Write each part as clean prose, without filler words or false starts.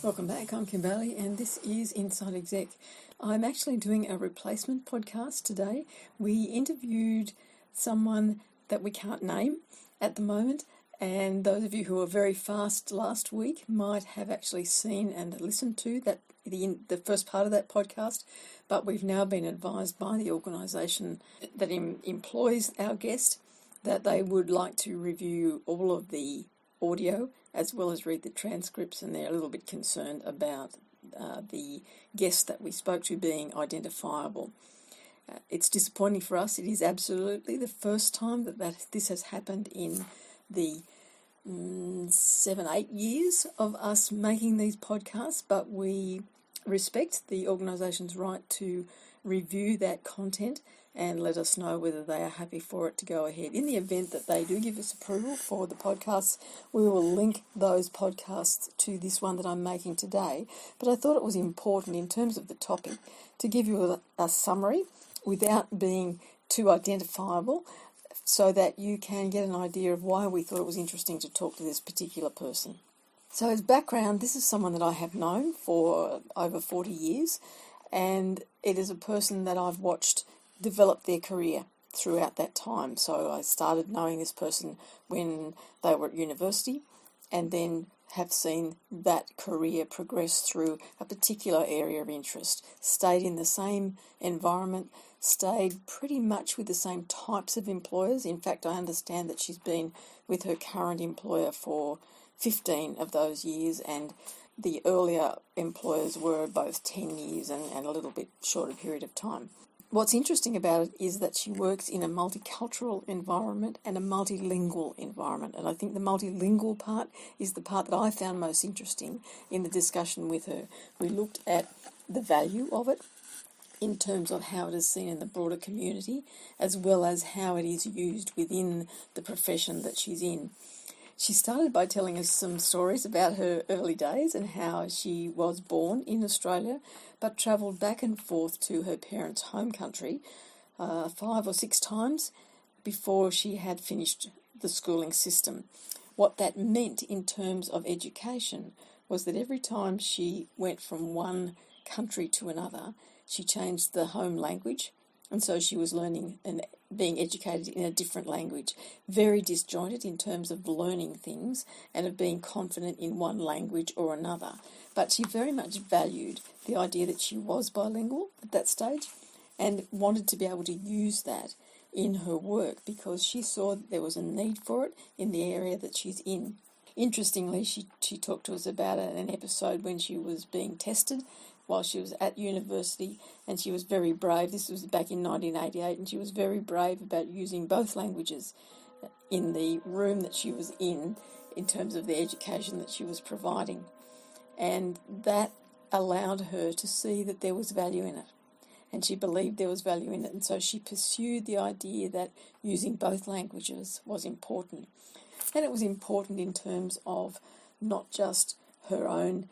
Welcome back, I'm Kimberly and this is Inside Exec. I'm actually doing a replacement podcast today. We interviewed someone that we can't name at the moment, and those of you who were very fast last week might have actually seen and listened to that the first part of that podcast, but we've now been advised by the organisation that employs our guest that they would like to review all of the audio as well as read the transcripts, and they're a little bit concerned about the guest that we spoke to being identifiable. It's disappointing for us. It is absolutely the first time that this has happened in the 7-8 years of us making these podcasts, but we respect the organisation's right to review that content and let us know whether they are happy for it to go ahead. In the event that they do give us approval for the podcasts, we will link those podcasts to this one that I'm making today. But I thought it was important in terms of the topic to give you a summary without being too identifiable, so that you can get an idea of why we thought it was interesting to talk to this particular person. So as background, this is someone that I have known for over 40 years, and it is a person that I've watched develop their career throughout that time. So I started knowing this person when they were at university, and then have seen that career progress through a particular area of interest, stayed in the same environment, stayed pretty much with the same types of employers. In fact, I understand that she's been with her current employer for 15 of those years, and the earlier employers were both 10 years and a little bit shorter period of time. What's interesting about it is that she works in a multicultural environment and a multilingual environment. And I think the multilingual part is the part that I found most interesting in the discussion with her. We looked at the value of it in terms of how it is seen in the broader community, as well as how it is used within the profession that she's in. She started by telling us some stories about her early days and how she was born in Australia but travelled back and forth to her parents' home country 5 or 6 times before she had finished the schooling system. What that meant in terms of education was that every time she went from one country to another, she changed the home language, and so she was learning and being educated in a different language, very disjointed in terms of learning things and of being confident in one language or another. But she very much valued the idea that she was bilingual at that stage and wanted to be able to use that in her work because she saw that there was a need for it in the area that she's in. Interestingly, she talked to us about an episode when she was being tested while she was at university, and she was very brave. This was back in 1988, and she was very brave about using both languages in the room that she was in terms of the education that she was providing. And that allowed her to see that there was value in it, and she believed there was value in it, and so she pursued the idea that using both languages was important. And it was important in terms of not just her own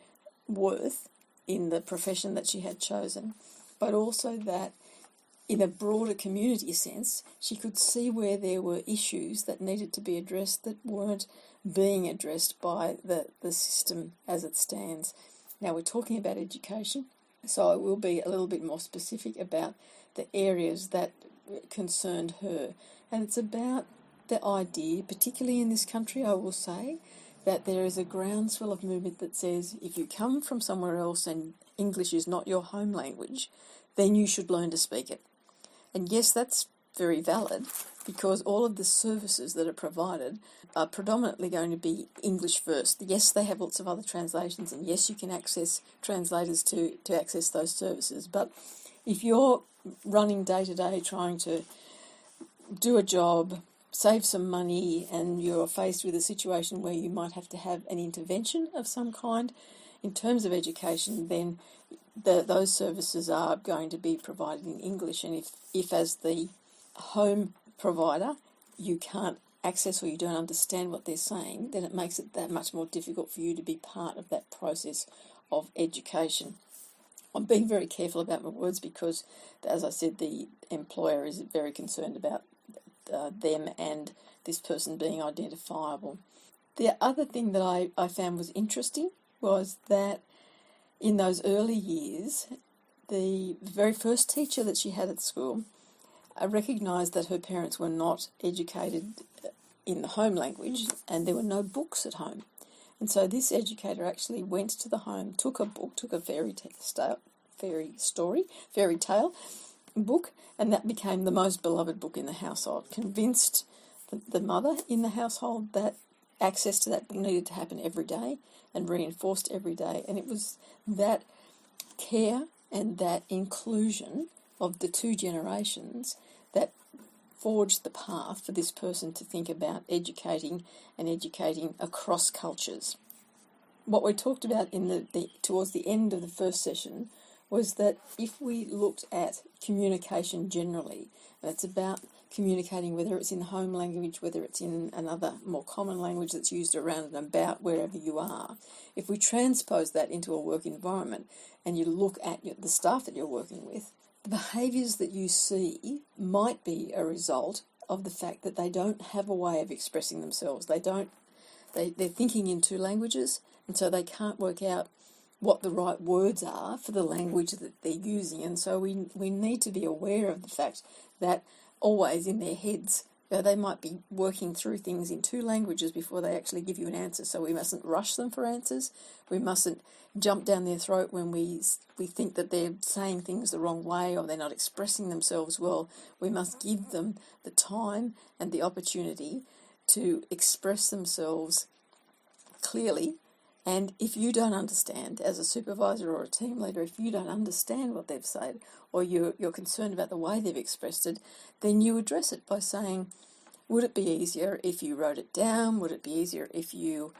worth in the profession that she had chosen, but also that in a broader community sense, she could see where there were issues that needed to be addressed that weren't being addressed by the system as it stands. Now, we're talking about education, so I will be a little bit more specific about the areas that concerned her. And it's about the idea, particularly in this country, I will say, that there is a groundswell of movement that says if you come from somewhere else and English is not your home language, then you should learn to speak it. And yes, that's very valid because all of the services that are provided are predominantly going to be English first. Yes, they have lots of other translations, and yes, you can access translators to access those services. But if you're running day to day trying to do a job, save some money, and you're faced with a situation where you might have to have an intervention of some kind in terms of education, then those services are going to be provided in English. And if as the home provider you can't access or you don't understand what they're saying, then it makes it that much more difficult for you to be part of that process of education. I'm being very careful about my words because, as I said, the employer is very concerned about them and this person being identifiable. The other thing that I found was interesting was that in those early years, the very first teacher that she had at school recognised that her parents were not educated in the home language and there were no books at home. And so this educator actually went to the home, took a book, took a fairy tale book, and that became the most beloved book in the household. Convinced the mother in the household that access to that book needed to happen every day and reinforced every day. And it was that care and that inclusion of the two generations that forged the path for this person to think about educating across cultures. What we talked about in towards the end of the first session was that if we looked at communication generally, and it's about communicating whether it's in the home language, whether it's in another more common language that's used around and about wherever you are, if we transpose that into a work environment and you look at the staff that you're working with, the behaviours that you see might be a result of the fact that they don't have a way of expressing themselves. They're thinking in two languages, and so they can't work out what the right words are for the language that they're using. And so we need to be aware of the fact that always in their heads, they might be working through things in two languages before they actually give you an answer. So we mustn't rush them for answers. We mustn't jump down their throat when we think that they're saying things the wrong way or they're not expressing themselves well. We must give them the time and the opportunity to express themselves clearly. And if you don't understand, as a supervisor or a team leader, if you don't understand what they've said or you're concerned about the way they've expressed it, then you address it by saying, would it be easier if you wrote it down? Would it be easier if you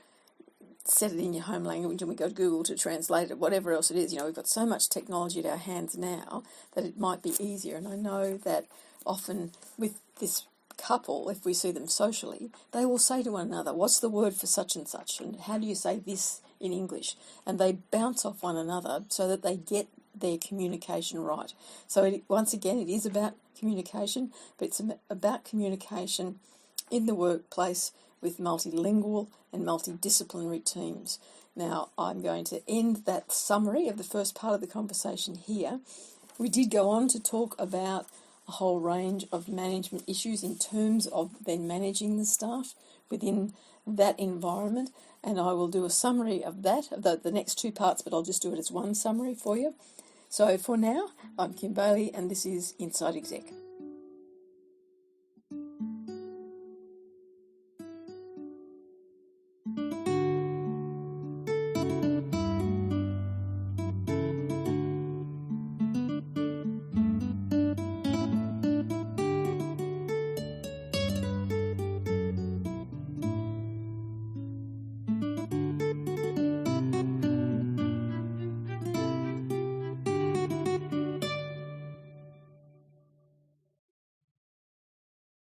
said it in your home language and we go to Google to translate it, whatever else it is? We've got so much technology at our hands now that it might be easier. And I know that often with this couple, if we see them socially, they will say to one another, what's the word for such and such, and how do you say this in English? And they bounce off one another so that they get their communication right. So once again, it is about communication, but it's about communication in the workplace with multilingual and multidisciplinary teams. Now, I'm going to end that summary of the first part of the conversation here. We did go on to talk about a whole range of management issues in terms of then managing the staff within that environment, and I will do a summary of that, of the next two parts, but I'll just do it as one summary for you. So for now, I'm Kim Bailey, and this is Inside Exec.